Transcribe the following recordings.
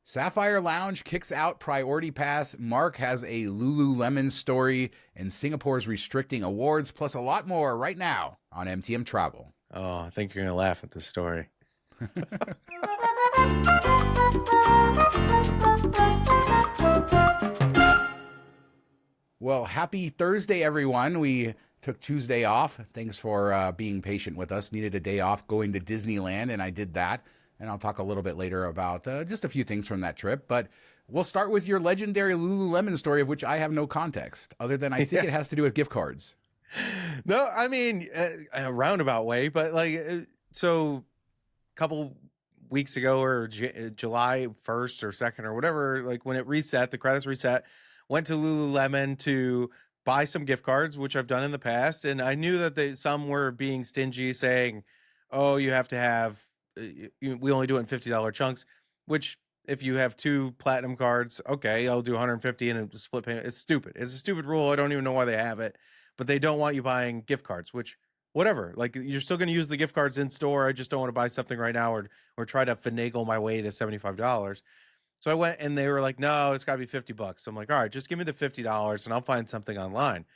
Sapphire Lounge kicks out Priority Pass. Mark has a Lululemon story, and Singapore's restricting awards, plus a lot more right now on MTM Travel. Oh, I think you're going to laugh at this story. Well, happy Thursday, everyone. We took Tuesday off. Thanks for being patient with us. Needed a day off going to Disneyland, and I did that. And I'll talk a little bit later about just a few things from that trip. But we'll start with your legendary Lululemon story, of which I have no context, other than I think it has to do with gift cards. No, I mean, a roundabout way, but so a couple weeks ago or July 1st or 2nd or whatever, like when it reset, the credits reset, went to Lululemon to buy some gift cards, which I've done in the past. And I knew that some were being stingy, saying, oh, you have to have, we only do it in $50 chunks, which if you have 2 platinum cards, okay, I'll do 150 and a split payment. It's stupid. It's a stupid rule. I don't even know why they have it, but they don't want you buying gift cards, which whatever, like you're still going to use the gift cards in store. I just don't want to buy something right now or try to finagle my way to $75. So I went and they were like, no, it's gotta be $50. So I'm like, all right, just give me the $50 and I'll find something online.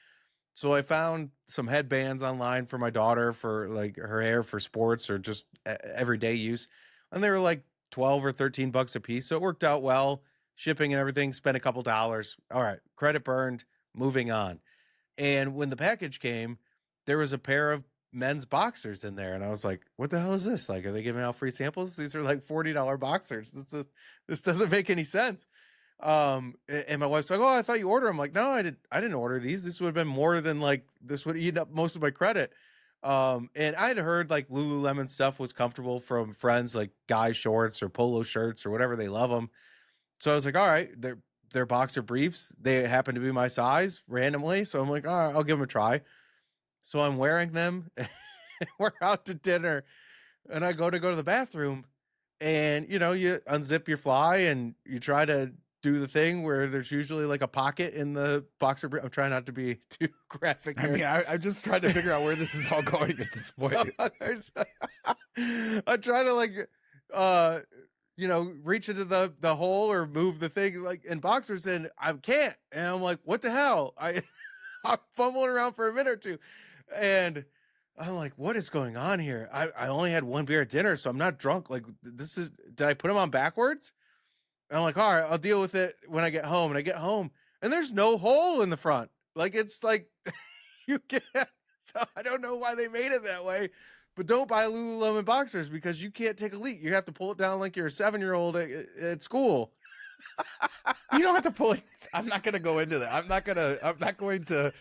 So I found some headbands online for my daughter for like her hair for sports or just everyday use. And they were like 12 or $13 a piece. So it worked out well, shipping and everything, spent a couple dollars. All right, credit burned, moving on. And when the package came, there was a pair of men's boxers in there. And I was like, what the hell is this? Like, are they giving out free samples? These are like $40 boxers. This doesn't make any sense. And my wife's like, oh, I thought you ordered them. I'm like, no, I didn't order these. This would have been more than like, this would eat up most of my credit. And I'd heard like Lululemon stuff was comfortable from friends, like guy shorts or polo shirts or whatever. They love them. So I was like, all right, they're boxer briefs. They happen to be my size randomly. So I'm like, all right, I'll give them a try. So I'm wearing them. We're out to dinner and I go to the bathroom and, you unzip your fly and you try to do the thing where there's usually like a pocket in the boxer brief. I'm trying not to be too graphic here. I mean, I'm just trying to figure out where this is all going at this point. I try to like, reach into the hole or move the thing like in boxers and I can't. And I'm like, what the hell? I'm fumbling around for a minute or two. And I'm like, what is going on here? I only had 1 beer at dinner, so I'm not drunk. Like, did I put them on backwards? And I'm like, all right, I'll deal with it when I get home. And I get home and there's no hole in the front. Like, it's like, you can't. So I don't know why they made it that way, but don't buy Lululemon boxers because you can't take a leak. You have to pull it down like you're a 7-year-old at school. You don't have to pull it. I'm not going to go into that. I'm not going to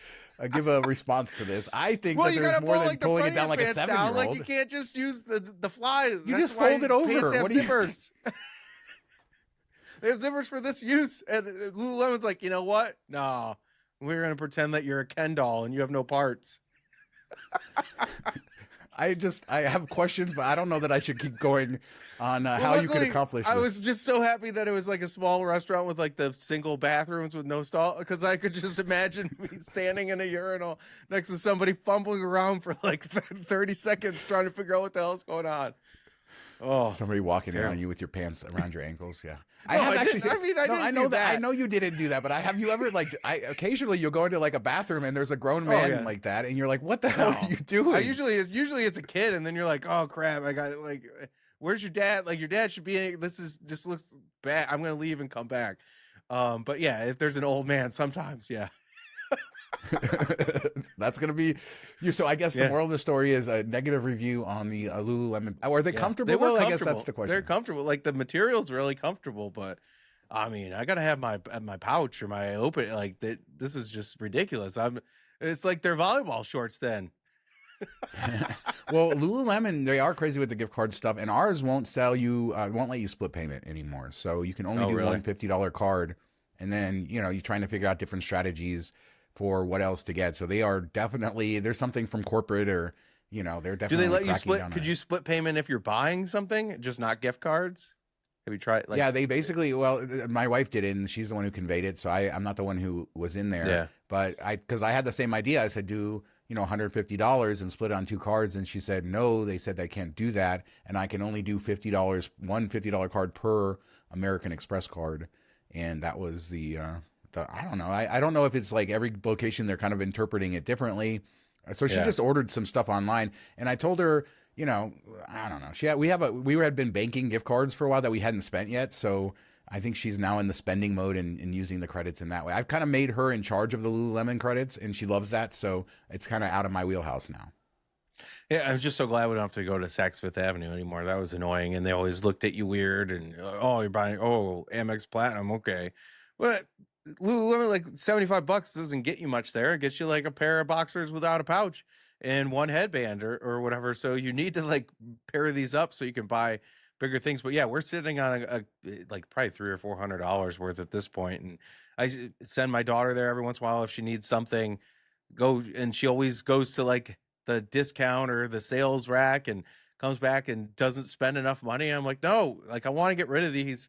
give a response to this. I think that there's more than pulling it down like a 7-year-old. Like you can't just use the fly. You just fold it over. Pants have zippers. There's zippers for this use. And Lululemon's like, you know what? No, we're going to pretend that you're a Ken doll and you have no parts. I have questions, but I don't know that I should keep going on how you could accomplish this. I was just so happy that it was like a small restaurant with like the single bathrooms with no stall, because I could just imagine me standing in a urinal next to somebody fumbling around for like 30 seconds trying to figure out what the hell's going on. Oh, somebody walking in on you with your pants around your ankles. Yeah. No, I know that. I know you didn't do that, but have you ever occasionally you'll go into like a bathroom and there's a grown man like that and you're like, what the hell are you doing? Usually it's a kid and then you're like, oh crap, I got like, where's your dad? Like your dad should be this looks bad. I'm going to leave and come back. But yeah, if there's an old man, sometimes, yeah. That's gonna be you. So I guess the moral of the story is a negative review on the Lululemon. Are they comfortable? They were I guess that's the question. They're comfortable. Like the material's really comfortable, but I mean, I gotta have my pouch or my open. Like this is just ridiculous. It's like their volleyball shorts then. Well, Lululemon, they are crazy with the gift card stuff, and ours won't won't let you split payment anymore. So you can only do one $50 card, and then you're trying to figure out different strategies for what else to get. So they are definitely, there's something from corporate or, they're definitely. Do they let you split? Could you split payment if you're buying something, just not gift cards? Have you tried? Yeah, they basically, my wife did it and she's the one who conveyed it. So I'm not the one who was in there. Yeah. But because I had the same idea, I said, do, $150 and split it on 2 cards. And she said, no, they said they can't do that. And I can only do $50, one $50 card per American Express card, and that was the I don't know. I don't know if it's like every location they're kind of interpreting it differently. So she Yeah. just ordered some stuff online, and I told her, you know, I don't know. We had been banking gift cards for a while that we hadn't spent yet, so I think she's now in the spending mode and using the credits in that way. I've kind of made her in charge of the Lululemon credits, and she loves that, so it's kind of out of my wheelhouse now. Yeah, I'm just so glad we don't have to go to Saks Fifth Avenue anymore. That was annoying, and they always looked at you weird. And oh, you're buying Amex Platinum, okay, but Lululemon like $75 doesn't get you much there. It gets you like a pair of boxers without a pouch and one headband or whatever. So you need to like pair these up so you can buy bigger things. But yeah, we're sitting on a like probably $300 or $400 worth at this point, and send my daughter there every once in a while if she needs something. And she always goes to like the discount or the sales rack and comes back and doesn't spend enough money. And I'm like, no, like I want to get rid of these,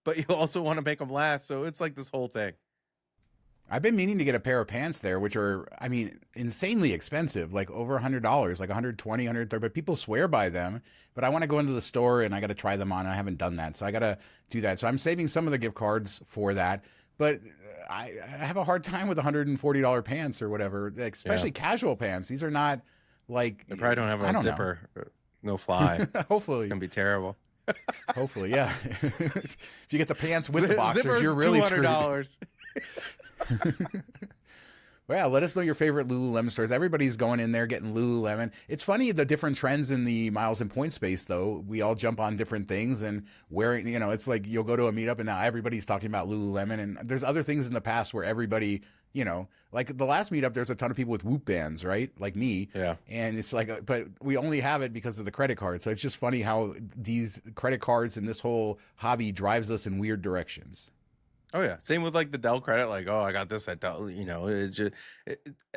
but you also want to make them last. So it's like this whole thing. I've been meaning to get a pair of pants there, which are, I mean, insanely expensive, like over $100, like 120, 130, but people swear by them. But I want to go into the store and I got to try them on. I haven't done that. So I got to do that. So I'm saving some of the gift cards for that. But I have a hard time with $140 pants or whatever, especially casual pants. These are not like, They probably don't have a zipper, no fly. Hopefully. It's going to be terrible. Hopefully, yeah. If you get the pants with the boxers, Zipper's you're really $200. Well, yeah, let us know your favorite Lululemon stores. Everybody's going in there getting Lululemon. It's funny the different trends in the miles and point space, though. We all jump on different things and wearing, you know, it's like you'll go to a meetup and now everybody's talking about Lululemon. And there's other things in the past where everybody, you know, like the last meetup, there's a ton of people with Whoop bands, right? Like me. Yeah. And it's like, but we only have it because of the credit card. So it's just funny how these credit cards and this whole hobby drives us in weird directions. Oh yeah, same with like the Dell credit. Like, oh, I got this at Dell. You know, it's just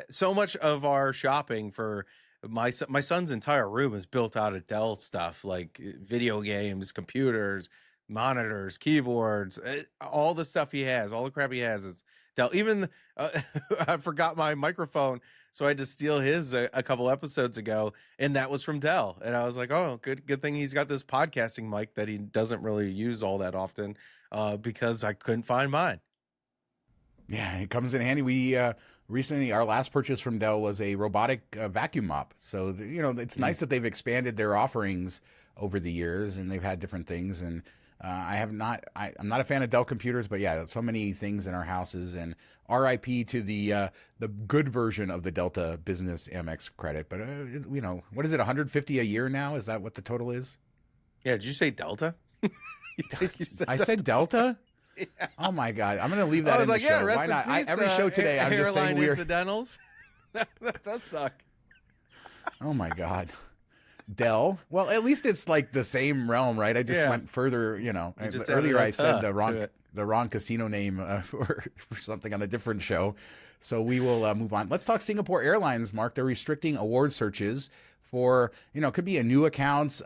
so much of our shopping for my son's entire room is built out of Dell stuff, like video games, computers, monitors, keyboards, all the stuff he has, all the crap he has is Dell. Even I forgot my microphone, so I had to steal his a couple episodes ago, and that was from Dell. And I was like, oh, good thing he's got this podcasting mic that he doesn't really use all that often. Because I couldn't find mine. Yeah, it comes in handy. We recently, our last purchase from Dell was a robotic vacuum mop. So, you know, it's nice that they've expanded their offerings over the years and they've had different things. And I'm not a fan of Dell computers, but yeah, so many things in our houses. And RIP to the good version of the Delta Business Amex credit. But, you know, what is it, 150 a year now? Is that what the total is? Yeah, did you say Delta? I said Delta? Yeah. Oh my God. I'm going to leave that in the show. Why not? Every show today, I'm just saying weird. Incidentals. that suck. Oh my God. Dell. Well, at least it's like the same realm, right? I just went further, you know. Earlier I said the wrong casino name for something on a different show. So we will move on. Let's talk Singapore Airlines, Mark. They're restricting award searches for, you know, it could be a new accounts,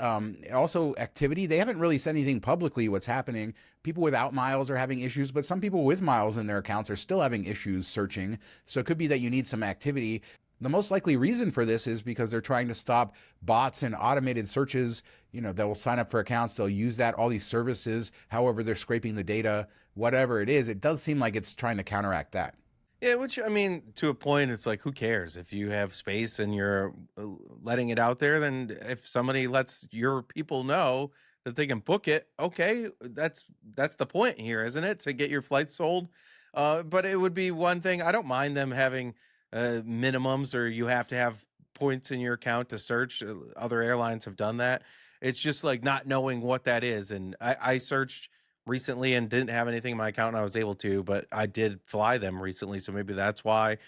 also activity. They haven't really said anything publicly what's happening. People without miles are having issues, but some people with miles in their accounts are still having issues searching. So it could be that you need some activity. The most likely reason for this is because they're trying to stop bots and automated searches. You know, they'll sign up for accounts, they'll use that, all these services, however they're scraping the data, whatever it is. It does seem like it's trying to counteract that. Yeah, which, I mean, to a point, it's like, who cares? If you have space and you're letting it out there, then if somebody lets your people know that they can book it, okay, that's the point here, isn't it? To get your flights sold. But it would be one thing. I don't mind them having minimums, or you have to have points in your account to search. Other airlines have done that. It's just like not knowing what that is. And I searched recently and didn't have anything in my account and I was able to, but I did fly them recently, so maybe that's why.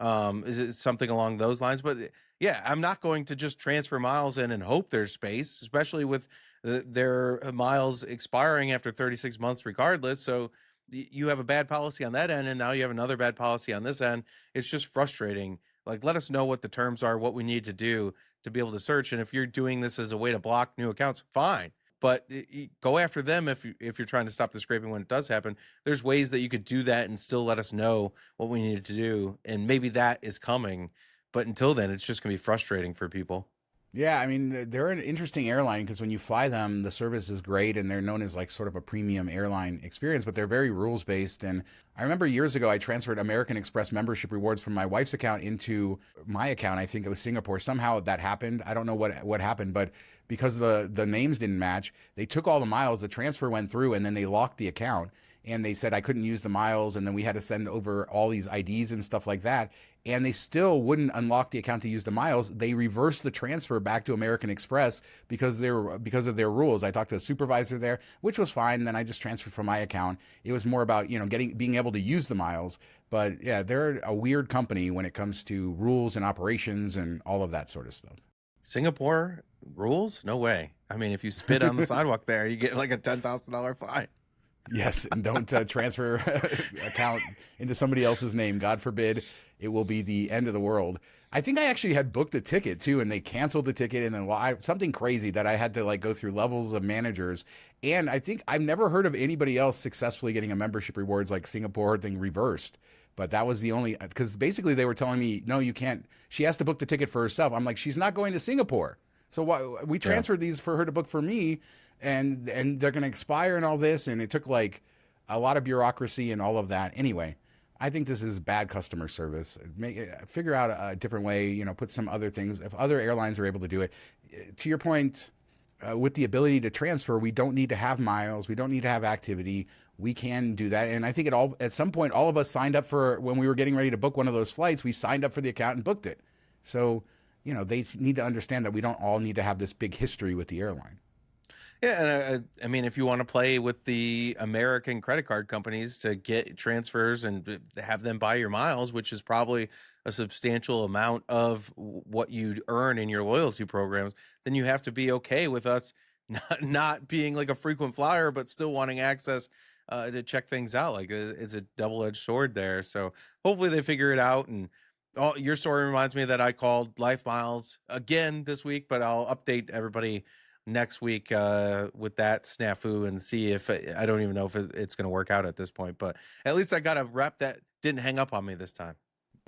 Is it something along those lines? But yeah, I'm not going to just transfer miles in and hope there's space, especially with their miles expiring after 36 months regardless. So you have a bad policy on that end, and now you have another bad policy on this end. It's just frustrating. Like, let us know what the terms are, what we need to do to be able to search. And if you're doing this as a way to block new accounts, fine. But go after them if you're trying to stop the scraping when it does happen. There's ways that you could do that and still let us know what we needed to do, and maybe that is coming. But until then, it's just gonna be frustrating for people. Yeah, I mean, they're an interesting airline because when you fly them, the service is great and they're known as like sort of a premium airline experience, but they're very rules based. And I remember years ago, I transferred American Express membership rewards from my wife's account into my account. I think it was Singapore. Somehow that happened. I don't know what happened, but because the names didn't match, they took all the miles, the transfer went through, and then they locked the account. And they said I couldn't use the miles, and then we had to send over all these IDs and stuff like that, and they still wouldn't unlock the account to use the miles. They reversed the transfer back to American Express because of their rules. I talked to a supervisor there, which was fine. Then I just transferred from my account. It was more about being able to use the miles. But yeah, they're a weird company when it comes to rules and operations and all of that sort of stuff. Singapore rules? No way. I mean, if you spit on the sidewalk there, you get like a $10,000 fine. Yes, and don't transfer account into somebody else's name. God forbid, it will be the end of the world. I think I actually had booked a ticket too, and they canceled the ticket, and then something crazy that I had to like go through levels of managers. And I think I've never heard of anybody else successfully getting a membership rewards like Singapore thing reversed. But that was the only, because basically they were telling me, no, you can't. She has to book the ticket for herself. I'm like, she's not going to Singapore. So why we transferred these for her to book for me, and they're going to expire and all this, and it took like a lot of bureaucracy and all of that. Anyway, I think this is bad customer service. Figure out a different way. Put some other things. If other airlines are able to do it, to your point, with the ability to transfer, we don't need to have miles. We don't need to have activity. We can do that. And I think at some point, all of us signed up for, when we were getting ready to book one of those flights, we signed up for the account and booked it. So, they need to understand that we don't all need to have this big history with the airline. Yeah, and I mean, if you want to play with the American credit card companies to get transfers and have them buy your miles, which is probably a substantial amount of what you'd earn in your loyalty programs, then you have to be okay with us not being like a frequent flyer, but still wanting access to check things out. Like it's a double-edged sword there. So hopefully they figure it out. And your story reminds me that I called Life Miles again this week, but I'll update everybody next week with that snafu and see if I don't even know if it's going to work out at this point, but at least I got a rep that didn't hang up on me this time.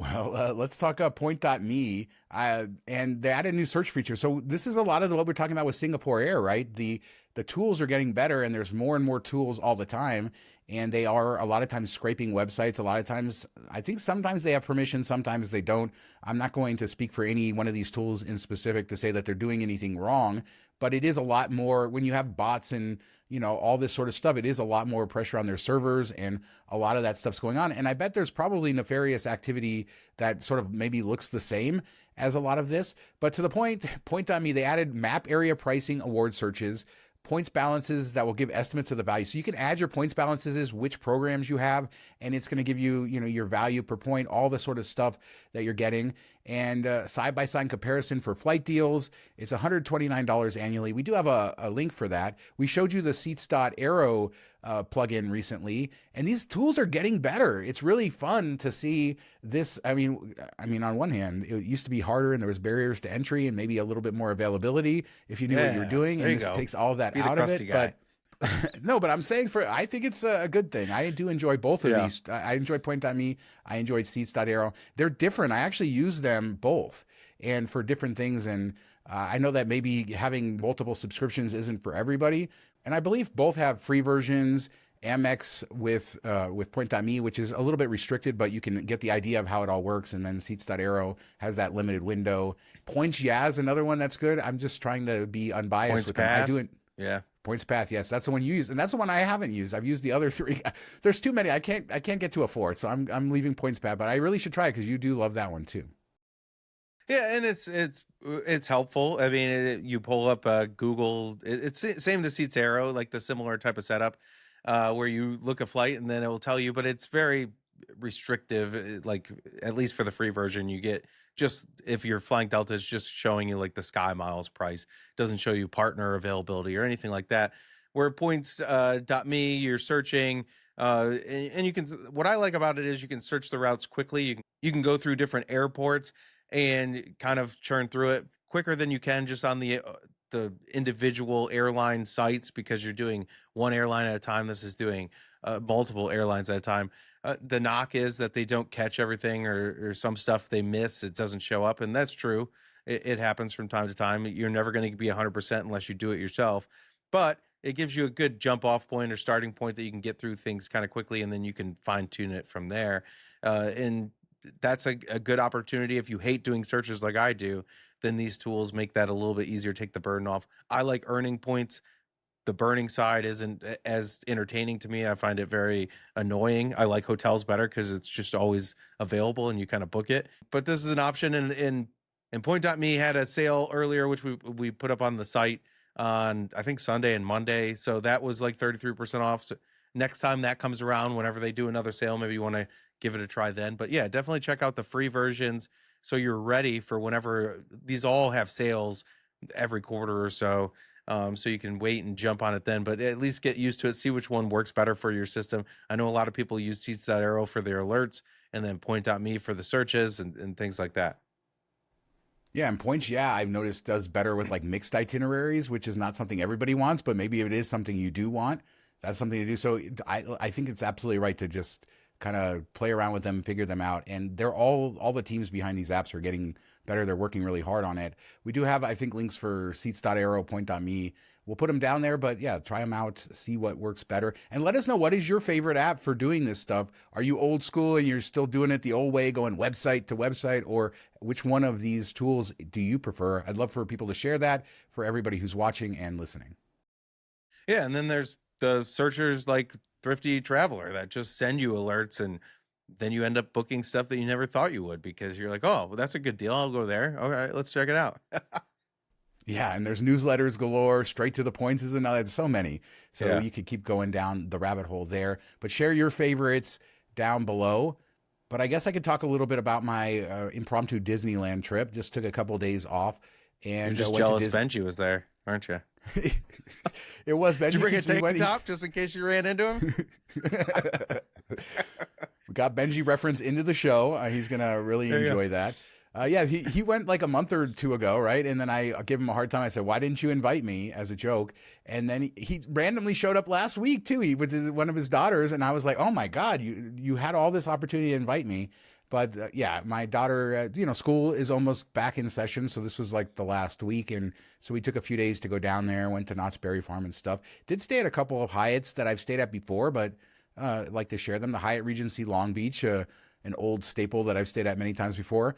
Well, let's talk point.me. And they added a new search feature. So this is a lot of what we're talking about with Singapore Air, right? The tools are getting better, and there's more and more tools all the time. And they are a lot of times scraping websites. A lot of times, I think sometimes they have permission, sometimes they don't. I'm not going to speak for any one of these tools in specific to say that they're doing anything wrong, but it is a lot more when you have bots and all this sort of stuff. It is a lot more pressure on their servers, and a lot of that stuff's going on. And I bet there's probably nefarious activity that sort of maybe looks the same as a lot of this. But to the point.me, they added map area pricing award searches, points balances that will give estimates of the value. So you can add your points balances, which programs you have, and it's going to give you, your value per point, all the sort of stuff that you're getting. And side-by-side comparison for flight deals. It's $129 annually. We do have a link for that. We showed you the Seats.aero plugin recently, and these tools are getting better. It's really fun to see this. I mean, on one hand, it used to be harder and there was barriers to entry and maybe a little bit more availability if you knew what you were doing. And this takes all of that out of it. But no, but I'm saying I think it's a good thing. I do enjoy both of these. I enjoy point.me. I enjoyed Seats.aero. They're different. I actually use them both and for different things. And I know that maybe having multiple subscriptions isn't for everybody. And I believe both have free versions. Amex with point.me, which is a little bit restricted, but you can get the idea of how it all works. And then Seats.aero has that limited window. Points, is another one that's good. I'm just trying to be unbiased with them. I do it. Yeah. PointsPath, yes, that's the one you use, and that's the one I haven't used. I've used the other three. There's too many. I can't get to a fourth, so I'm leaving PointsPath. But I really should try it because you do love that one too. Yeah, and it's helpful. I mean, you pull up Google. It's same the Seats.aero, like the similar type of setup, where you look a flight and then it will tell you. But it's very restrictive. Like at least for the free version, you get just if you're flying Delta, it's just showing you like the Sky Miles price. It doesn't show you partner availability or anything like that. Where points.me, you're searching. And you can. What I like about it is you can search the routes quickly. You can go through different airports and kind of churn through it quicker than you can just on the individual airline sites because you're doing one airline at a time. This is doing multiple airlines at a time. The knock is that they don't catch everything or some stuff they miss. It doesn't show up, and that's true. It happens from time to time. You're never going to be 100% unless you do it yourself, but it gives you a good jump off point or starting point that you can get through things kind of quickly, and then you can fine tune it from there. And that's a good opportunity. If you hate doing searches like I do, then these tools make that a little bit easier, take the burden off. I like earning points. The burning side isn't as entertaining to me. I find it very annoying. I like hotels better because it's just always available and you kind of book it. But this is an option. And Point.me had a sale earlier, which we put up on the site on, I think, Sunday and Monday. So that was like 33% off. So next time that comes around, whenever they do another sale, maybe you want to give it a try then. But yeah, definitely check out the free versions so you're ready for whenever these all have sales every quarter or so. So you can wait and jump on it then, but at least get used to it, see which one works better for your system. I know a lot of people use Seats.aero for their alerts and then Point.me for the searches and things like that. Yeah, and Points, yeah, I've noticed does better with like mixed itineraries, which is not something everybody wants, but maybe if it is something you do want, that's something to do. So I think it's absolutely right to just kind of play around with them, figure them out. And they're all the teams behind these apps are getting better. They're working really hard on it. We do have, I think, links for Seats.aero, Point.me. We'll put them down there, but yeah, try them out, see what works better. And let us know, what is your favorite app for doing this stuff? Are you old school and you're still doing it the old way, going website to website, or which one of these tools do you prefer? I'd love for people to share that for everybody who's watching and listening. Yeah, and then there's the searchers like Thrifty Traveler that just send you alerts, and then you end up booking stuff that you never thought you would because you're like, oh, well, that's a good deal. I'll go there. All right, let's check it out. Yeah, and there's newsletters galore. Straight to the Points is another. There's so many. So Yeah. you could keep going down the rabbit hole there. But share your favorites down below. But I guess I could talk a little bit about my impromptu Disneyland trip. Just took a couple of days off. And You're just jealous Benji was there, aren't you? It was Benji. Did you bring a tank top just in case you ran into him? We got Benji reference into the show. He's going to really enjoy that. Yeah, he went like a month or two ago, right? And then I gave him a hard time. I said, "Why didn't you invite me?" as a joke. And then he randomly showed up last week too. With one of his daughters, and I was like, "Oh my God, you had all this opportunity to invite me." But yeah, my daughter, school is almost back in session, so this was like the last week, and so we took a few days to go down there. Went to Knott's Berry Farm and stuff. Did stay at a couple of Hyatts that I've stayed at before, but I'd like to share them. The Hyatt Regency Long Beach, an old staple that I've stayed at many times before.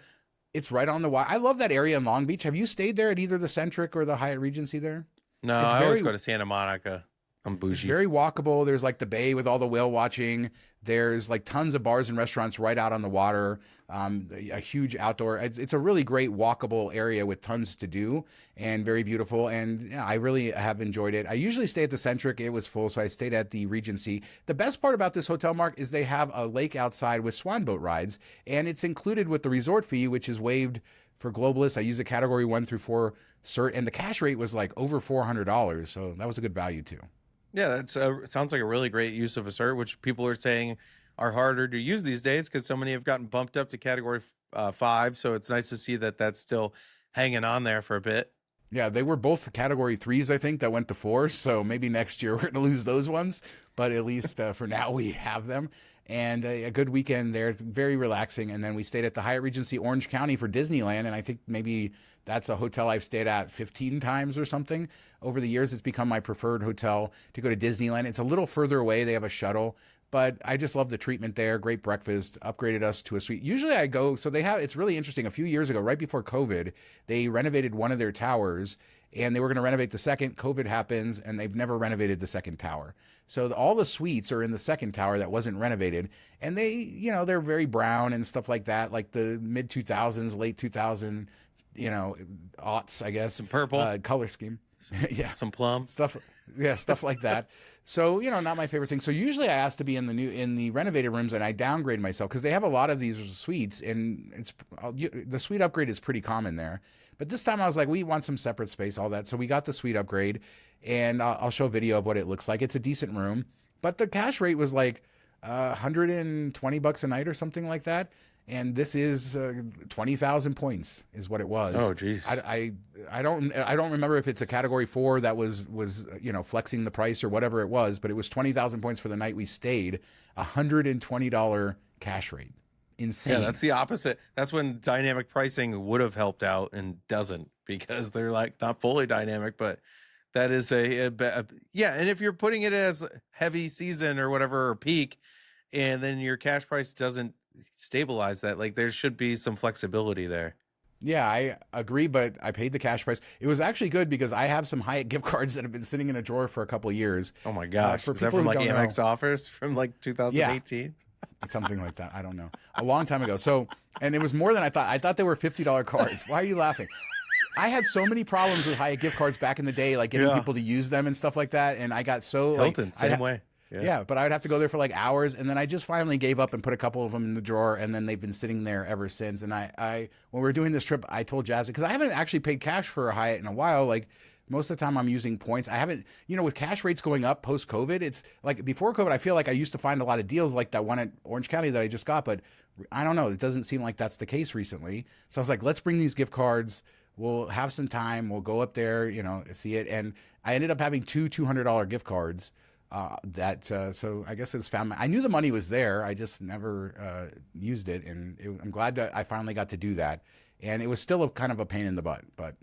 It's right on the water. I love that area in Long Beach. Have you stayed there at either the Centric or the Hyatt Regency there? No, I always go to Santa Monica. I'm bougie. It's very walkable. There's like the bay with all the whale watching. There's like tons of bars and restaurants right out on the water. A huge outdoor. It's a really great walkable area with tons to do and very beautiful. And yeah, I really have enjoyed it. I usually stay at the Centric. It was full, so I stayed at the Regency. The best part about this hotel, Mark, is they have a lake outside with swan boat rides, and it's included with the resort fee, which is waived for Globalists. I use a category 1 through 4 cert, and the cash rate was like over $400, so that was a good value too. Yeah, that sounds like a really great use of a cert, which people are saying are harder to use these days because so many have gotten bumped up to category 5. So it's nice to see that that's still hanging on there for a bit. Yeah, they were both category 3s, I think, that went to 4. So maybe next year we're going to lose those ones. But at least for now we have them. And a good weekend there, very relaxing. And then we stayed at the Hyatt Regency Orange County for Disneyland. And I think maybe that's a hotel I've stayed at 15 times or something. Over the years, it's become my preferred hotel to go to Disneyland. It's a little further away. They have a shuttle. But I just love the treatment there. Great breakfast. Upgraded us to a suite. Usually I go, so they have, it's really interesting. A few years ago, right before COVID, they renovated one of their towers and they were going to renovate the second. COVID happens and they've never renovated the second tower. So all the suites are in the second tower that wasn't renovated. And they, they're very brown and stuff like that, like the mid 2000s, late 2000, aughts, I guess. Some purple. Color scheme. Yeah. Some plum. Stuff like that. So, not my favorite thing. So usually I ask to be in the renovated rooms and I downgrade myself because they have a lot of these suites and the suite upgrade is pretty common there. But this time I was like, we want some separate space, all that. So we got the suite upgrade and I'll show a video of what it looks like. It's a decent room, but the cash rate was like $120 a night or something like that. And this is 20,000 points is what it was. Oh, geez. I don't remember if it's a category 4 that was flexing the price or whatever it was, but it was 20,000 points for the night we stayed. $120 cash rate. Yeah, Insane. that's the opposite. That's when dynamic pricing would have helped out and doesn't, because they're like not fully dynamic, but that is yeah. And if you're putting it as heavy season or whatever, or peak, and then your cash price doesn't stabilize that, like there should be some flexibility there. Yeah, I agree, but I paid the cash price. It was actually good because I have some Hyatt gift cards that have been sitting in a drawer for a couple of years. Oh my gosh. For Is that people from who like don't know, Amex offers from like yeah, 2018? something like that. I don't know. A long time ago. So, and it was more than I thought. I thought they were $50 cards. Why are you laughing? I had so many problems with Hyatt gift cards back in the day, like getting Yeah. people to use them and stuff like that. And I got so like, Hilton, same way. Yeah. yeah, but I would have to go there for like hours, and then I just finally gave up and put a couple of them in the drawer, and then they've been sitting there ever since. And when we were doing this trip, I told Jasmine, because I haven't actually paid cash for a Hyatt in a while. Like most of the time, I'm using points. I haven't, with cash rates going up post COVID. It's like before COVID, I feel like I used to find a lot of deals like that one at Orange County that I just got, but I don't know. It doesn't seem like that's the case recently. So I was like, let's bring these gift cards. We'll have some time. We'll go up there, see it. And I ended up having two $200 gift cards. So I guess it's found. I knew the money was there. I just never used it, and I'm glad that I finally got to do that. And it was still kind of a pain in the butt, but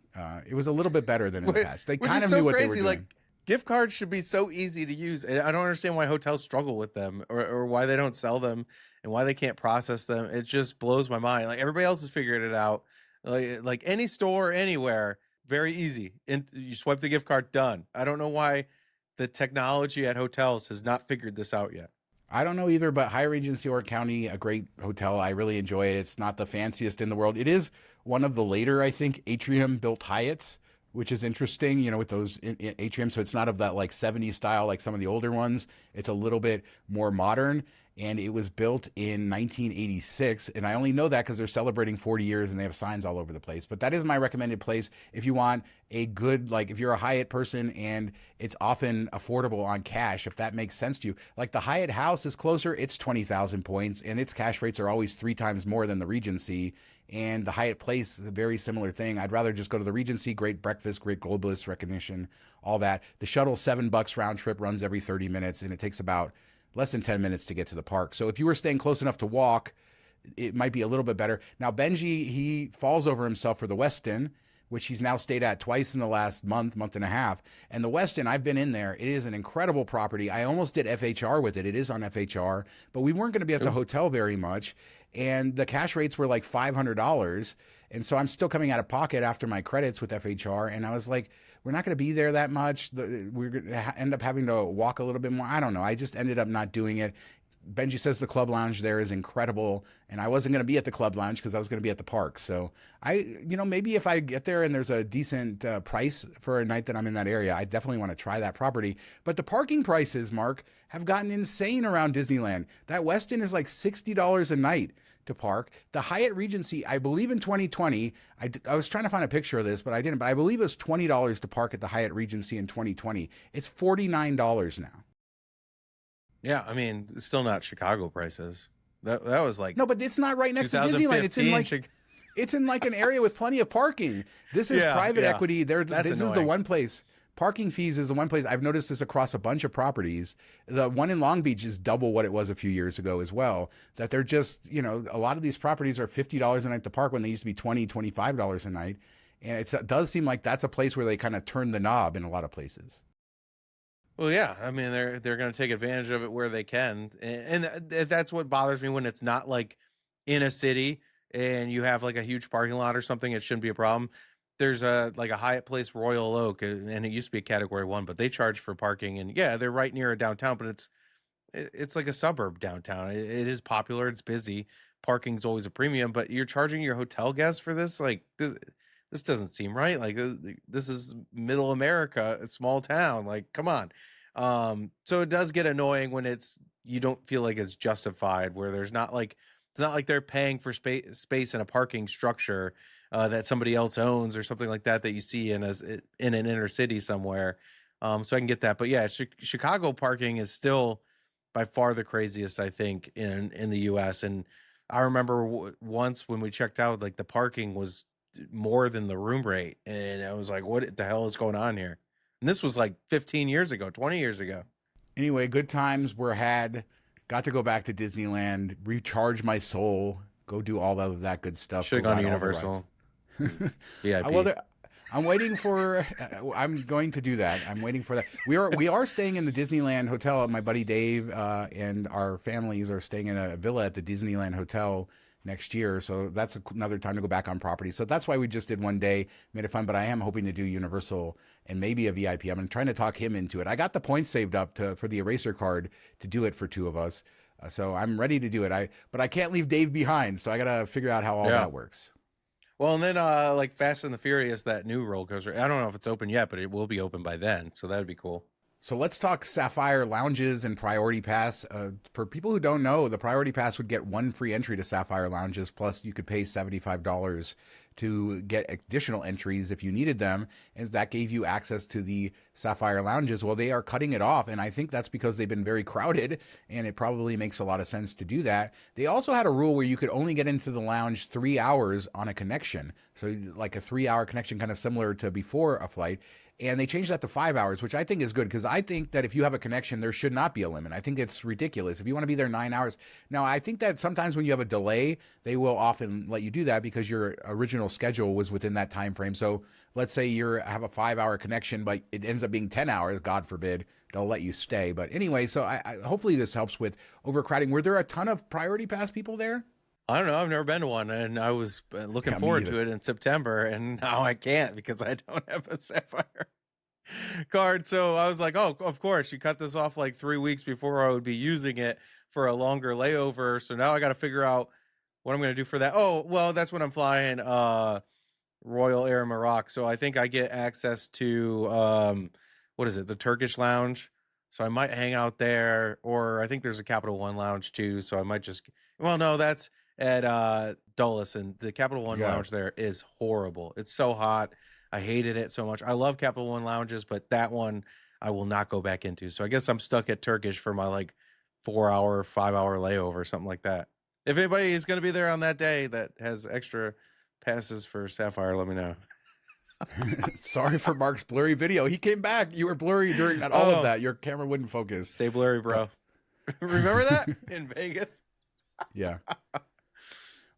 it was a little bit better than in the past. They Which kind is of knew so what they were crazy. doing. Like gift cards should be so easy to use. And I don't understand why hotels struggle with them, or why they don't sell them, and why they can't process them. It just blows my mind. Like everybody else has figured it out. Like any store anywhere, very easy. And you swipe the gift card, done. I don't know why the technology at hotels has not figured this out yet. I don't know either, but Hyatt Regency Orange County, a great hotel. I really enjoy it. It's not the fanciest in the world. It is one of the later, I think, atrium built Hyatts, which is interesting, with those atriums. So it's not of that like 70s style like some of the older ones. It's a little bit more modern. And it was built in 1986. And I only know that because they're celebrating 40 years and they have signs all over the place. But that is my recommended place if you want a good, like if you're a Hyatt person and it's often affordable on cash, if that makes sense to you. Like the Hyatt House is closer, it's 20,000 points and its cash rates are always 3 times more than the Regency. And the Hyatt Place is a very similar thing. I'd rather just go to the Regency, great breakfast, great globalist recognition, all that. The shuttle, $7 round trip, runs every 30 minutes and it takes about less than 10 minutes to get to the park. So if you were staying close enough to walk, it might be a little bit better. Now, Benji, he falls over himself for the Westin, which he's now stayed at twice in the last month and a half. And the Westin, I've been in there. It is an incredible property. I almost did FHR with it. It is on FHR, but we weren't going to be at the hotel very much. And the cash rates were like $500. And so I'm still coming out of pocket after my credits with FHR. And I was like, we're not going to be there that much. We're going to end up having to walk a little bit more. I don't know. I just ended up not doing it. Benji says the club lounge there is incredible. And I wasn't going to be at the club lounge because I was going to be at the park. So maybe if I get there and there's a decent price for a night that I'm in that area, I definitely want to try that property. But the parking prices, Mark, have gotten insane around Disneyland. That Westin is like $60 a night to park. The Hyatt Regency, I believe in 2020, I was trying to find a picture of this, but I didn't. But I believe it was $20 to park at the Hyatt Regency in 2020. It's $49 now. Yeah, I mean, it's still not Chicago prices. That was like no, but it's not right next to Disneyland. It's in like an area with plenty of parking. This is private equity. This is the one place. Parking fees is the one place I've noticed this across a bunch of properties. The one in Long Beach is double what it was a few years ago as well. That they're just, a lot of these properties are $50 a night to park when they used to be $20, $25 a night. And it does seem like that's a place where they kind of turn the knob in a lot of places. Well, yeah, I mean, they're going to take advantage of it where they can. And that's what bothers me when it's not like in a city and you have like a huge parking lot or something. It shouldn't be a problem. There's a Hyatt Place Royal Oak, and it used to be a category 1, but they charge for parking, and yeah, they're right near a downtown, but it's like a suburb downtown. It is popular, it's busy. Parking's always a premium, but you're charging your hotel guests for this? Like this doesn't seem right. Like this is middle America, a small town. Like, come on. So it does get annoying when you don't feel like it's justified, where it's not like they're paying for space in a parking structure that somebody else owns or something like that you see in an inner city somewhere. So I can get that. But yeah, Chicago parking is still by far the craziest, I think, in the US. And I remember once when we checked out, like the parking was more than the room rate. And I was like, what the hell is going on here? And this was like 15 years ago, 20 years ago. Anyway, good times were had. got to go back to Disneyland, recharge my soul, go do all of that good stuff. Should have go gone to ride all the rides. Universal. VIP. Well, I'm waiting for. I'm going to do that. I'm waiting for that. We are staying in the Disneyland hotel. My buddy Dave and our families are staying in a villa at the Disneyland hotel next year. So that's another time to go back on property. So that's why we just did one day, made it fun. But I am hoping to do Universal and maybe a VIP. I'm trying to talk him into it. I got the points saved up for the eraser card to do it for two of us. So I'm ready to do it. But I can't leave Dave behind. So I got to figure out how all that works. Well, and then like Fast and the Furious, that new roller coaster. I don't know if it's open yet, but it will be open by then. So that'd be cool. So let's talk Sapphire Lounges and Priority Pass. For people who don't know, the Priority Pass would get one free entry to Sapphire Lounges, plus you could pay $75 to get additional entries if you needed them, and that gave you access to the Sapphire Lounges. Well, they are cutting it off, and I think that's because they've been very crowded, and it probably makes a lot of sense to do that. They also had a rule where you could only get into the lounge 3 hours on a connection, so like a 3-hour connection, kind of similar to before a flight. And they changed that to 5 hours, which I think is good, because I think that if you have a connection, there should not be a limit. I think it's ridiculous. If you want to be there 9 hours. Now, I think that sometimes when you have a delay, they will often let you do that because your original schedule was within that time frame. So let's say you have a 5-hour connection, but it ends up being 10 hours, God forbid, they'll let you stay. But anyway, so I hopefully this helps with overcrowding. Were there a ton of Priority Pass people there? I don't know. I've never been to one, and I was looking forward to it in September, and now I can't because I don't have a Sapphire card. So I was like, oh, of course, you cut this off like 3 weeks before I would be using it for a longer layover. So now I got to figure out what I'm going to do for that. Oh, well, that's when I'm flying Royal Air Maroc. So I think I get access to, what is it, the Turkish lounge. So I might hang out there, or I think there's a Capital One lounge too. So I might just, well, no, that's at Dulles, and the Capital One lounge there is horrible. It's so hot. I hated it so much. I love Capital One lounges, but that one I will not go back into. So I guess I'm stuck at Turkish for my like 4-hour, 5-hour layover or something like that. If anybody is going to be there on that day that has extra passes for Sapphire, let me know. Sorry for Mark's blurry video. He came back. You were blurry during all of that. Your camera wouldn't focus. Stay blurry, bro. Remember that in Vegas? Yeah.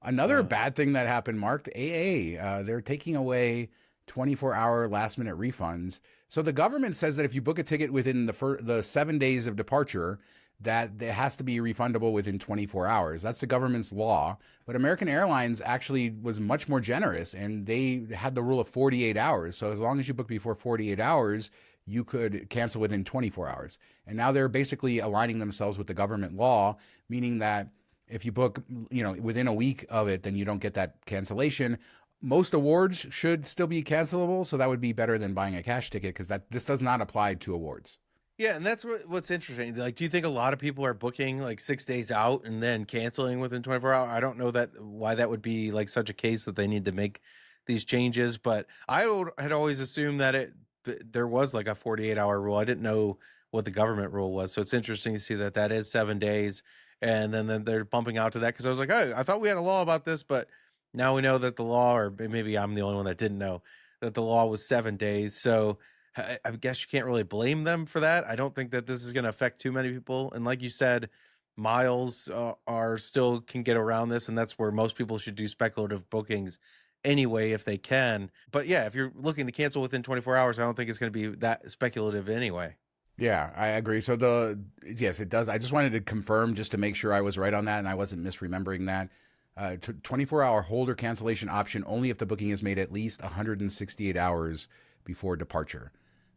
Another bad thing that happened, Mark, AA, they're taking away 24-hour last-minute refunds. So the government says that if you book a ticket within the 7 days of departure, that it has to be refundable within 24 hours. That's the government's law. But American Airlines actually was much more generous, and they had the rule of 48 hours. So as long as you book before 48 hours, you could cancel within 24 hours. And now they're basically aligning themselves with the government law, meaning that if you book, within a week of it, then you don't get that cancellation. Most awards should still be cancelable, so that would be better than buying a cash ticket, because this does not apply to awards. Yeah, and that's what's interesting. Like, do you think a lot of people are booking like 6 days out and then canceling within 24 hours? I don't know why that would be like such a case that they need to make these changes, but I had always assumed that there was like a 48-hour rule. I didn't know what the government rule was, so it's interesting to see that is 7 days, and then they're bumping out to that, because I was like, oh, I thought we had a law about this, but now we know that the law, or maybe I'm the only one that didn't know, that the law was 7 days. So I guess you can't really blame them for that. I don't think that this is going to affect too many people. And like you said, miles can get around this, and that's where most people should do speculative bookings anyway if they can. But yeah, if you're looking to cancel within 24 hours, I don't think it's going to be that speculative anyway. Yeah, I agree. So yes, it does. I just wanted to confirm just to make sure I was right on that and I wasn't misremembering that. 24-hour holder cancellation option only if the booking is made at least 168 hours before departure.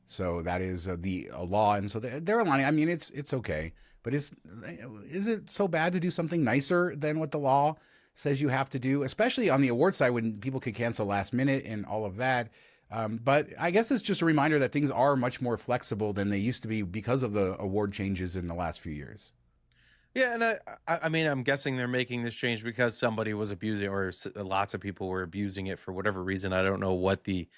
So that is the law, and so they're aligning. I mean, it's okay, but is it so bad to do something nicer than what the law says you have to do, especially on the award side when people could cancel last minute and all of that? But I guess it's just a reminder that things are much more flexible than they used to be because of the award changes in the last few years. Yeah, and I mean, I'm guessing they're making this change because somebody was abusing, or lots of people were abusing it for whatever reason. I don't know what the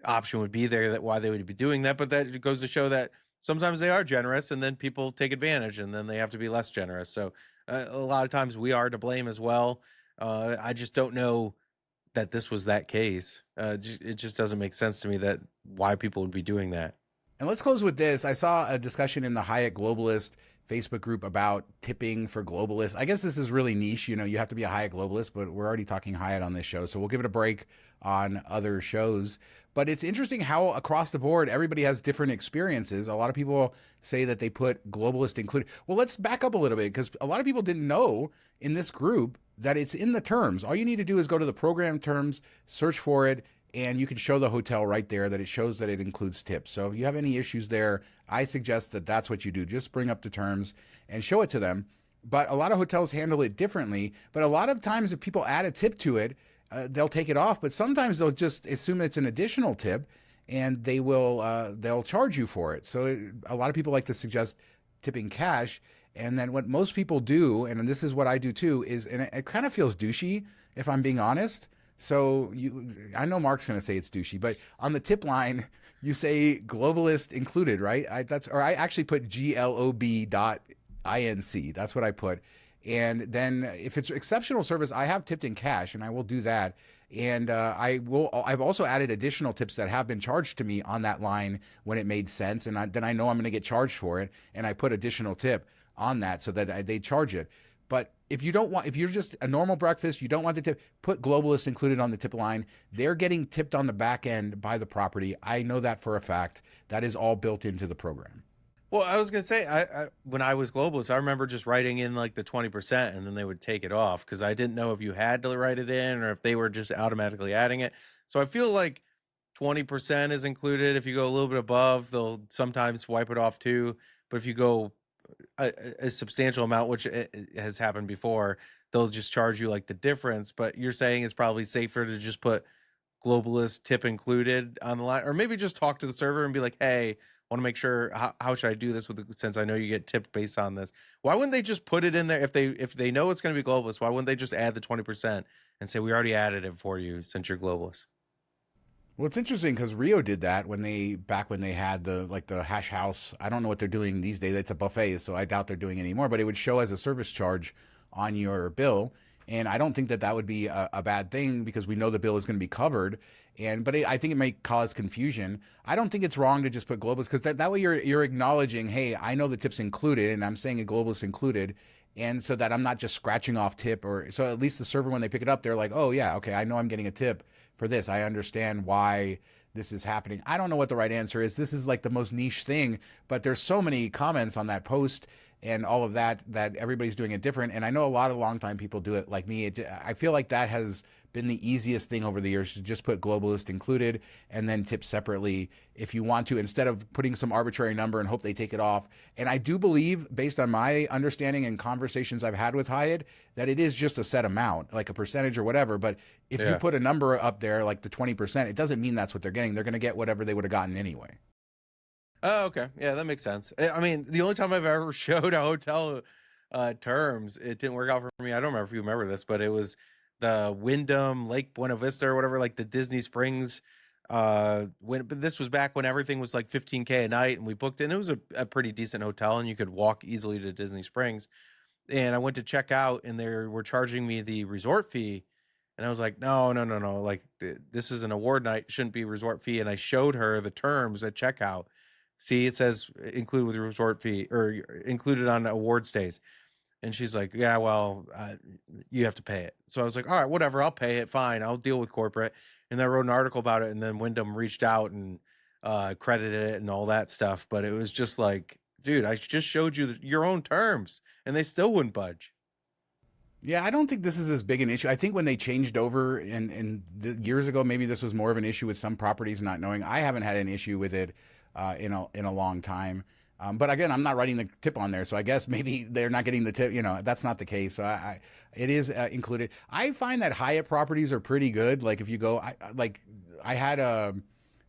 option would be there, why they would be doing that, but that goes to show that sometimes they are generous, and then people take advantage, and then they have to be less generous. So a lot of times we are to blame as well. I just don't know that this was that case. It just doesn't make sense to me that why people would be doing that. And let's close with this. I saw a discussion in the Hyatt Globalist Facebook group about tipping for globalists. I guess this is really niche. You have to be a Hyatt globalist, but we're already talking Hyatt on this show, so we'll give it a break on other shows. But it's interesting how across the board, everybody has different experiences. A lot of people say that they put globalist included. Well, let's back up a little bit because a lot of people didn't know in this group that it's in the terms. All you need to do is go to the program terms, search for it, and you can show the hotel right there that it shows that it includes tips. So if you have any issues there, I suggest that that's what you do. Just bring up the terms and show it to them. But a lot of hotels handle it differently. But a lot of times if people add a tip to it, they'll take it off. But sometimes they'll just assume it's an additional tip and they'll charge you for it. So a lot of people like to suggest tipping cash. And then what most people do, and this is what I do too, and it kind of feels douchey if I'm being honest. So I know Mark's going to say it's douchey, but on the tip line, you say globalist included, right? I actually put GLOB.INC. That's what I put. And then if it's exceptional service, I have tipped in cash and I will do that. And I've also added additional tips that have been charged to me on that line when it made sense. And then I know I'm going to get charged for it. And I put additional tip on that so that they charge it. But if you're just a normal breakfast, you don't want the tip, put globalist included on the tip line. They're getting tipped on the back end by the property. I know that for a fact. That is all built into the program. Well, I was going to say, I when I was globalist, I remember just writing in like the 20% and then they would take it off because I didn't know if you had to write it in or if they were just automatically adding it. So I feel like 20% is included. If you go a little bit above, they'll sometimes wipe it off too. But if you go a substantial amount, which has happened before, they'll just charge you like the difference. But you're saying it's probably safer to just put globalist tip included on the line, or maybe just talk to the server and be like, hey, I want to make sure how should I do this since I know you get tipped based on this. Why wouldn't they just put it in there if they know it's going to be globalist? Why wouldn't they just add the 20% and say we already added it for you since you're globalist? Well, it's interesting because Rio did that back when they had the hash house. I don't know what they're doing these days. It's a buffet, so I doubt they're doing it anymore. But it would show as a service charge on your bill, and I don't think that would be a bad thing because we know the bill is going to be covered. But I think it may cause confusion. I don't think it's wrong to just put globalist because that way you're acknowledging, hey, I know the tip's included, and I'm saying a globalist included. And so that I'm not just scratching off tip, or so at least the server, when they pick it up, they're like, oh yeah, okay, I know I'm getting a tip for this. I understand why this is happening. I don't know what the right answer is. This is like the most niche thing, but there's so many comments on that post and all of that everybody's doing it different. And I know a lot of longtime people do it like me. I feel like that has been the easiest thing over the years to just put globalist included and then tip separately if you want to, instead of putting some arbitrary number and hope they take it off. And I do believe, based on my understanding and conversations I've had with Hyatt, that it is just a set amount, like a percentage or whatever. But if you put a number up there, like the 20%, it doesn't mean that's what they're getting. They're going to get whatever they would have gotten anyway. Oh, okay. Yeah, that makes sense. I mean, the only time I've ever showed a hotel terms, it didn't work out for me. I don't remember if you remember this, but it was the Wyndham Lake Buena Vista or whatever, like the Disney Springs. But this was back when everything was like $15K a night, and we booked it. And it was a pretty decent hotel, and you could walk easily to Disney Springs. And I went to check out, and they were charging me the resort fee. And I was like, no. Like, this is an award night. It shouldn't be resort fee. And I showed her the terms at checkout. See, it says included with the resort fee or included on award stays. And she's like, yeah, well, you have to pay it. So I was like, all right, whatever. I'll pay it. Fine. I'll deal with corporate. And I wrote an article about it. And then Wyndham reached out and credited it and all that stuff. But it was just like, dude, I just showed you your own terms and they still wouldn't budge. Yeah, I don't think this is as big an issue. I think when they changed over years ago, maybe this was more of an issue with some properties not knowing. I haven't had an issue with it in a long time. But again, I'm not writing the tip on there, so I guess maybe they're not getting the tip. That's not the case. So it is included. I find that Hyatt properties are pretty good. Like if you go,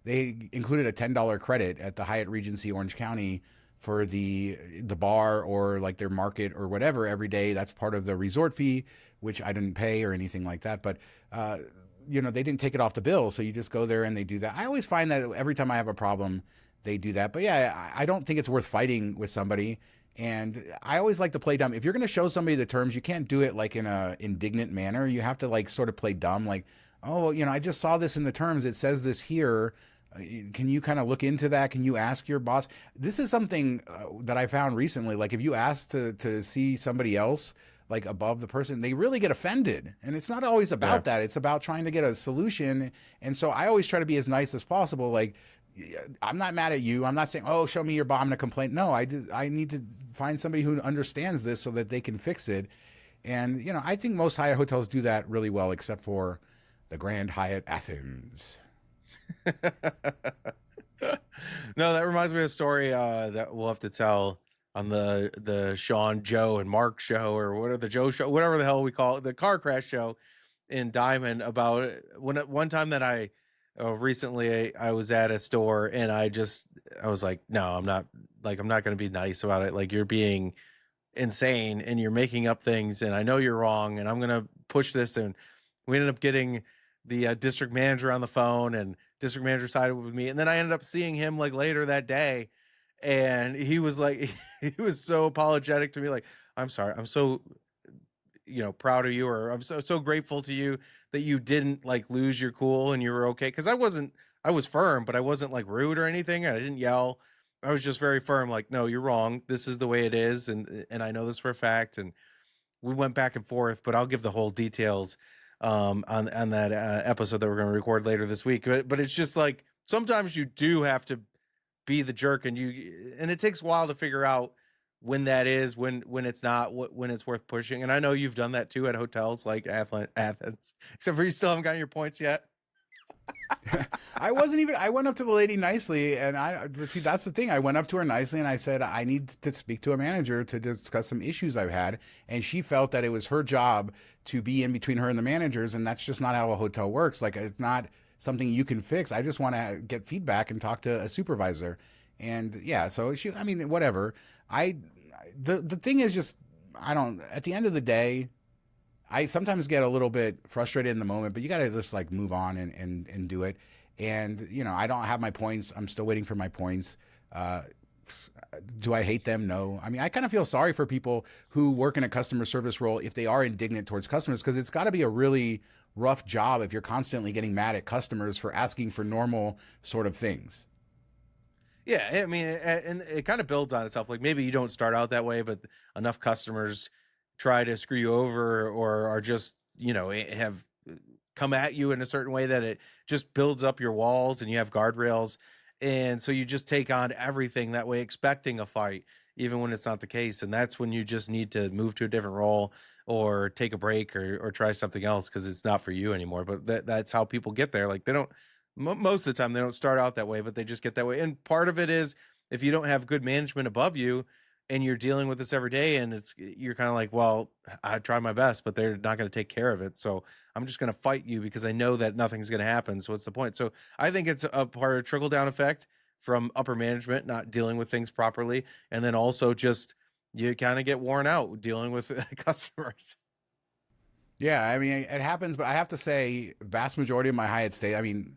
they included a $10 credit at the Hyatt Regency Orange County for the bar or like their market or whatever every day. That's part of the resort fee, which I didn't pay or anything like that. But they didn't take it off the bill, so you just go there and they do that. I always find that every time I have a problem, they do that. But yeah, I don't think it's worth fighting with somebody. And I always like to play dumb. If you're going to show somebody the terms, you can't do it like in a indignant manner. You have to like sort of play dumb. Like, oh, I just saw this in the terms. It says this here. Can you kind of look into that? Can you ask your boss? This is something that I found recently. Like if you ask to see somebody else like above the person, they really get offended. And it's not always Yeah. about that. It's about trying to get a solution. And so I always try to be as nice as possible. Like I'm not mad at you. I'm not saying, oh, show me your bomb and a complaint. No, I need to find somebody who understands this so that they can fix it. And, you know, I think most Hyatt hotels do that really well, except for the Grand Hyatt Athens. No, that reminds me of a story that we'll have to tell on the Shawn, Joe, and Mark show, or whatever, the Joe show, whatever the hell we call it, the car crash show in Diamond, about one time that I recently I was at a store and I was like, no, I'm not going to be nice about it. Like, you're being insane and you're making up things, and I know you're wrong, and I'm going to push this. And we ended up getting the district manager on the phone, and district manager sided with me. And then I ended up seeing him like later that day, and he was like, he was so apologetic to me. Like, I'm sorry. I'm so, proud of you, or I'm so grateful to you that you didn't like lose your cool and you were okay. Cause I was firm, but I wasn't like rude or anything. I didn't yell. I was just very firm. Like, no, you're wrong. This is the way it is. And I know this for a fact. And we went back and forth, but I'll give the whole details on that episode that we're going to record later this week. But it's just like, sometimes you do have to be the jerk, and it takes a while to figure out when that is, when it's not, when it's worth pushing. And I know you've done that too at hotels like Athens, except for you still haven't gotten your points yet. I went up to the lady nicely, and see, that's the thing. I went up to her nicely and I said, I need to speak to a manager to discuss some issues I've had. And she felt that it was her job to be in between her and the managers. And that's just not how a hotel works. Like, it's not something you can fix. I just want to get feedback and talk to a supervisor. And yeah, so I mean, whatever. The thing is just, at the end of the day, I sometimes get a little bit frustrated in the moment, but you got to just like move on and do it. And, I don't have my points. I'm still waiting for my points. Do I hate them? No. I mean, I kind of feel sorry for people who work in a customer service role if they are indignant towards customers, because it's got to be a really rough job if you're constantly getting mad at customers for asking for normal sort of things. Yeah, I mean, and it kind of builds on itself. Like, maybe you don't start out that way, but enough customers try to screw you over, or are just, have come at you in a certain way that it just builds up your walls, and you have guardrails. And so you just take on everything that way, expecting a fight, even when it's not the case. And that's when you just need to move to a different role, or take a break, or try something else, because it's not for you anymore. But that's how people get there. Like, they don't, most of the time they don't start out that way, but they just get that way. And part of it is, if you don't have good management above you and you're dealing with this every day, and you're kind of like, well, I try my best, but they're not going to take care of it. So I'm just going to fight you because I know that nothing's going to happen. So what's the point? So I think it's a part of trickle down effect from upper management not dealing with things properly. And then also just, you kind of get worn out dealing with customers. Yeah, I mean, it happens, but I have to say, vast majority of my Hyatt stay, I mean,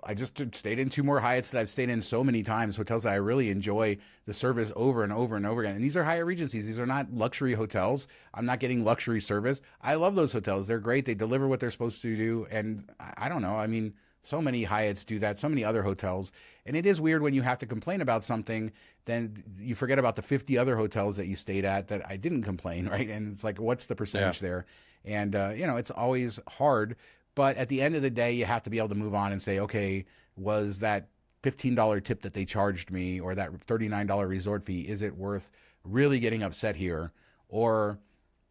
I just stayed in 2 more Hyatts that I've stayed in so many times, hotels that I really enjoy the service over and over and over again. And these are Hyatt Regencies. These are not luxury hotels. I'm not getting luxury service. I love those hotels. They're great. They deliver what they're supposed to do. And I don't know. I mean, so many Hyatts do that, so many other hotels. And it is weird when you have to complain about something, then you forget about the 50 other hotels that you stayed at that I didn't complain, right? And it's like, what's the percentage there? And, it's always hard. But at the end of the day, you have to be able to move on and say, okay, was that $15 tip that they charged me, or that $39 resort fee, is it worth really getting upset here? Or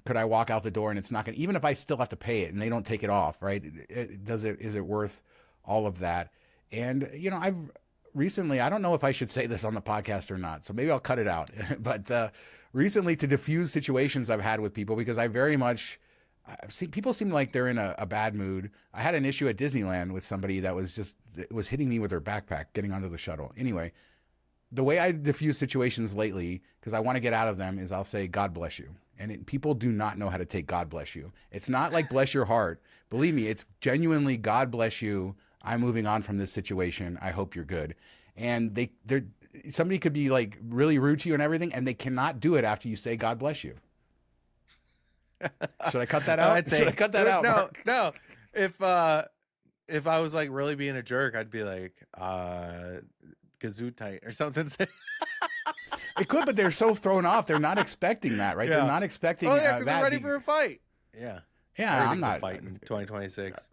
could I walk out the door and it's not going to, even if I still have to pay it and they don't take it off, right? Is it worth all of that? And, I've recently, I don't know if I should say this on the podcast or not, so maybe I'll cut it out. But recently, to diffuse situations I've had with people, because I very much, people seem like they're in a bad mood. I had an issue at Disneyland with somebody that was hitting me with her backpack getting onto the shuttle. Anyway, the way I diffuse situations lately, because I want to get out of them, is I'll say, God bless you. And people do not know how to take God bless you. It's not like bless your heart. Believe me, it's genuinely God bless you. I'm moving on from this situation. I hope you're good. And somebody could be like really rude to you and everything, and they cannot do it after you say God bless you. Should I cut that out? I'd say, Should I cut that out? No, Mark? no. If if I was like really being a jerk, I'd be like, kazoo tight or something. It could, but they're so thrown off. They're not expecting that, right? Yeah. They're not expecting. Oh yeah, because they're that ready being- for a fight. Yeah. Yeah, I'm Everything's a not fight in 2026.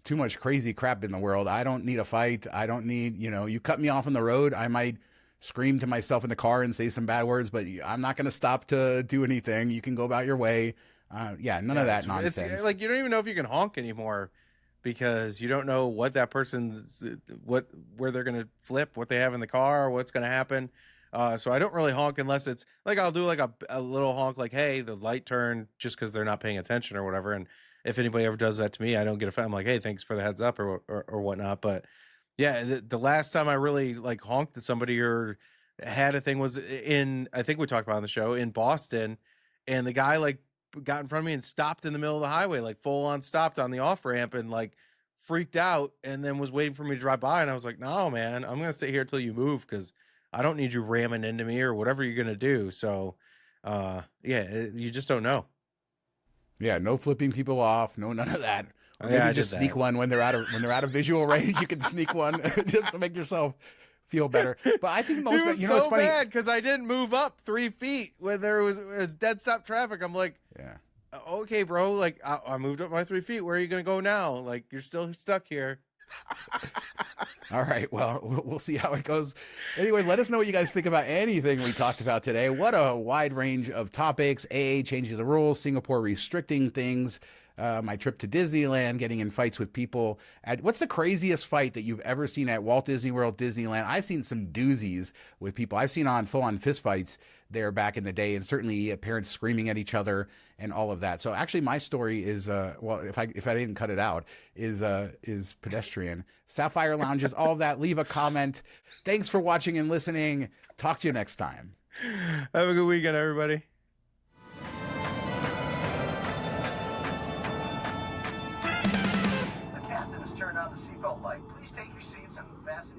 Too much crazy crap in the world. I don't need a fight. I don't need, you cut me off on the road. I might scream to myself in the car and say some bad words, but I'm not going to stop to do anything. You can go about your way. None of that nonsense. It's like you don't even know if you can honk anymore because you don't know what that person's where they're going to flip, what they have in the car, what's going to happen. So I don't really honk unless it's like I'll do like a little honk, like, hey, the light turned, just because they're not paying attention or whatever. And if anybody ever does that to me, I don't get offended. I'm like, hey, thanks for the heads up or whatnot. But yeah, the last time I really like honked at somebody or had a thing was I think we talked about on the show in Boston, and the guy like got in front of me and stopped in the middle of the highway, like full on stopped on the off ramp and like freaked out, and then was waiting for me to drive by. And I was like, no, man, I'm going to sit here till you move, because I don't need you ramming into me or whatever you're going to do. So, you just don't know. Yeah, no flipping people off, none of that. Or maybe Yeah, I just did sneak that. one when they're out of visual range. You can sneak one just to make yourself feel better. But I think most, It was it's so funny. bad because I didn't move up 3 feet when there was dead stop traffic. I'm like, Yeah. okay, bro. Like I moved up my 3 feet. Where are you going to go now? Like you're still stuck here. All right. Well, we'll see how it goes. Anyway, let us know what you guys think about anything we talked about today. What a wide range of topics. AA changing the rules, Singapore restricting things, my trip to Disneyland, getting in fights with people. What's the craziest fight that you've ever seen at Walt Disney World, Disneyland? I've seen some doozies with people. I've seen full-on fist fights there back in the day, and certainly parents screaming at each other and all of that. So actually my story is, if I didn't cut it out, is pedestrian. Sapphire Lounges, all of that. Leave a comment. Thanks for watching and listening. Talk to you next time. Have a good weekend, everybody. The captain has turned on the seatbelt light. Please take your seats and fasten